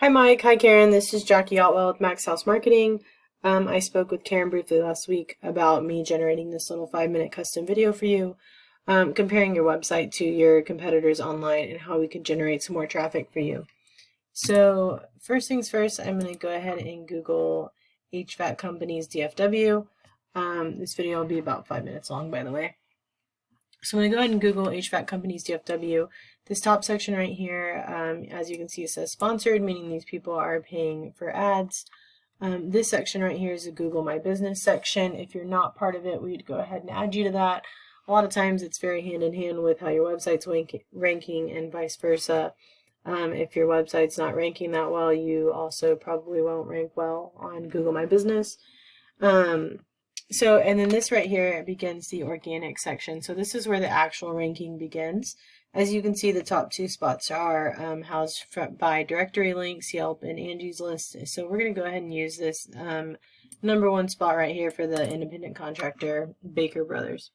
Hi Mike, hi Karen, this is Jackie Otwell with Maxhouse Marketing. I spoke with Karen briefly last week about me generating this little 5-minute custom video for you, comparing your website to your competitors online and how we could generate some more traffic for you. So first things first, I'm going to go ahead and Google HVAC companies DFW. This video will be about 5 minutes long, by the way. So I'm going to go ahead and Google HVAC companies DFW. This top section right here, as you can see, it says sponsored, meaning these people are paying for ads. This section right here is a Google My Business section. If you're not part of it, we'd go ahead and add you to that. A lot of times it's very hand in hand with how your website's ranking and vice versa. If your website's not ranking that well, you also probably won't rank well on Google My Business. And then this right here begins the organic section. So this is where the actual ranking begins. As you can see, the top two spots are housed by directory links, Yelp, and Angie's List. So we're going to go ahead and use this number one spot right here for the independent contractor, Baker Brothers.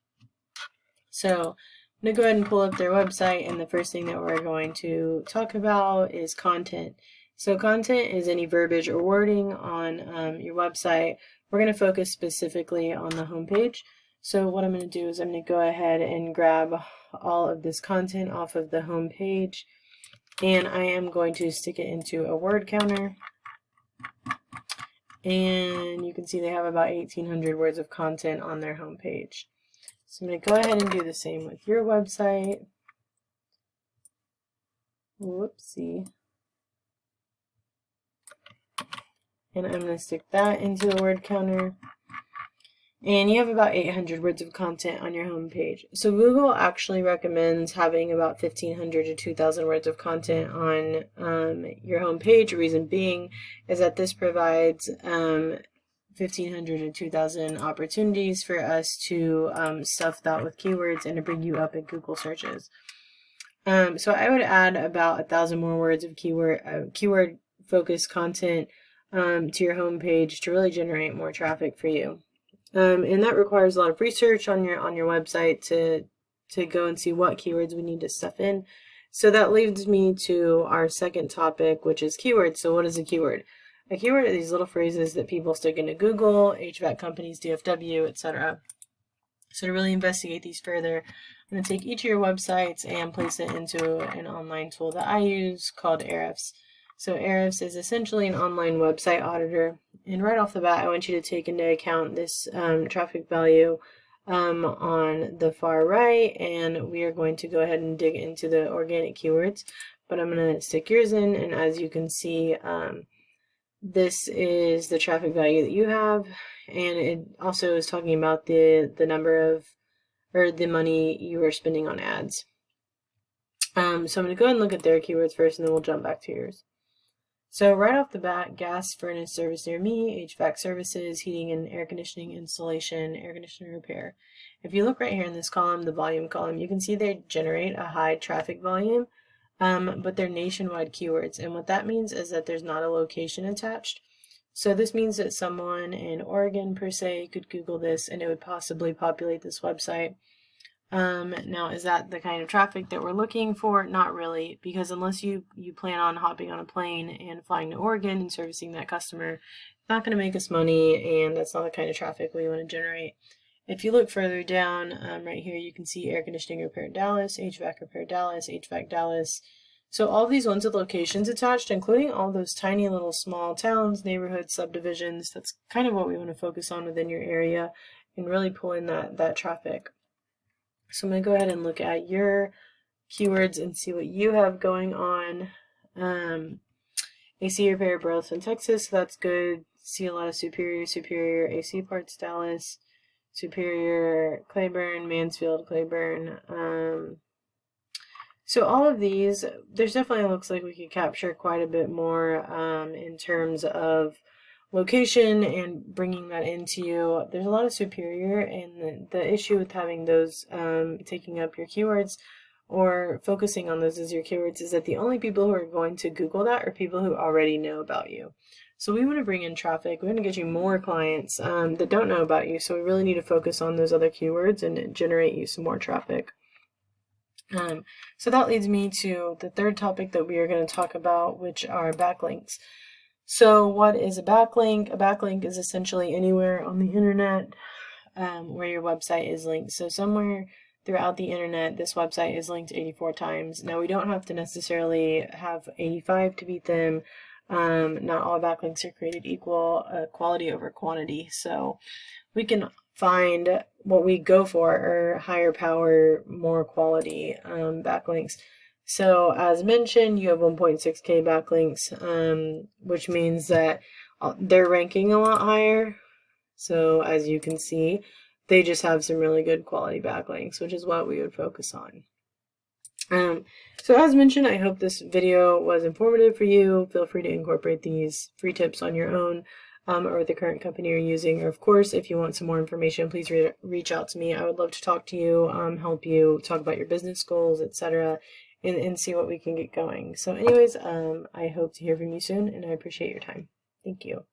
So I'm going to go ahead and pull up their website, and the first thing that we're going to talk about is content. So content is any verbiage or wording on your website. We're going to focus specifically on the homepage. So what I'm going to do is I'm going to go ahead and grab all of this content off of the homepage, and I am going to stick it into a word counter. And you can see they have about 1,800 words of content on their homepage. So I'm going to go ahead and do the same with your website. Whoopsie. And I'm going to stick that into the word counter. And you have about 800 words of content on your homepage. So Google actually recommends having about 1,500 to 2,000 words of content on your homepage. Reason being is that this provides 1,500 to 2,000 opportunities for us to stuff that with keywords and to bring you up in Google searches. So I would add about 1,000 more words of keyword focused content to your homepage to really generate more traffic for you. And that requires a lot of research on your website to go and see what keywords we need to stuff in. So that leads me to our second topic, which is keywords. So what is a keyword? A keyword are these little phrases that people stick into Google, HVAC companies, DFW, etc. So to really investigate these further, I'm going to take each of your websites and place it into an online tool that I use called Ahrefs. So Ahrefs is essentially an online website auditor. And right off the bat, I want you to take into account this traffic value on the far right, and we are going to go ahead and dig into the organic keywords. But I'm going to stick yours in, and as you can see, this is the traffic value that you have, and it also is talking about the number of, or the money you are spending on ads. So I'm going to go ahead and look at their keywords first, and then we'll jump back to yours. So right off the bat, gas furnace service near me, HVAC services, heating and air conditioning installation, air conditioning repair. If you look right here in this column, the volume column, you can see they generate a high traffic volume, but they're nationwide keywords. And what that means is that there's not a location attached. So this means that someone in Oregon, per se, could Google this and it would possibly populate this website. Now, is that the kind of traffic that we're looking for? Not really, because unless you plan on hopping on a plane and flying to Oregon and servicing that customer, it's not going to make us money, and that's not the kind of traffic we want to generate. If you look further down, right here, you can see air conditioning repair Dallas, HVAC repair Dallas, HVAC Dallas. So all these ones with locations attached, including all those tiny little small towns, neighborhoods, subdivisions, that's kind of what we want to focus on within your area and really pull in that traffic. So I'm going to go ahead and look at your keywords and see what you have going on. AC repair Burleson, Texas, so that's good. See a lot of Superior AC parts Dallas, Superior Claiborne, Mansfield Claiborne. So all of these, there's definitely looks like we could capture quite a bit more in terms of location and bringing that into you. There's a lot of Superior, and the issue with having those taking up your keywords or focusing on those as your keywords is that the only people who are going to Google that are people who already know about you. So we want to bring in traffic. We want to get you more clients that don't know about you. So we really need to focus on those other keywords and generate you some more traffic. So that leads me to the third topic that we are going to talk about, which are backlinks. So what is a backlink? A backlink is essentially anywhere on the internet where your website is linked. So somewhere throughout the internet, this website is linked 84 times. Now we don't have to necessarily have 85 to beat them. Not all backlinks are created equal, quality over quantity. So we can find what we go for are higher power, more quality backlinks. So as mentioned, you have 1.6K backlinks, which means that they're ranking a lot higher. So as you can see, they just have some really good quality backlinks, which is what we would focus on. So as mentioned, I hope this video was informative for you. Feel free to incorporate these free tips on your own or the current company you're using. Or of course, if you want some more information, please reach out to me. I would love to talk to you, help you talk about your business goals, etc., and see what we can get going. So anyways, I hope to hear from you soon, and I appreciate your time. Thank you.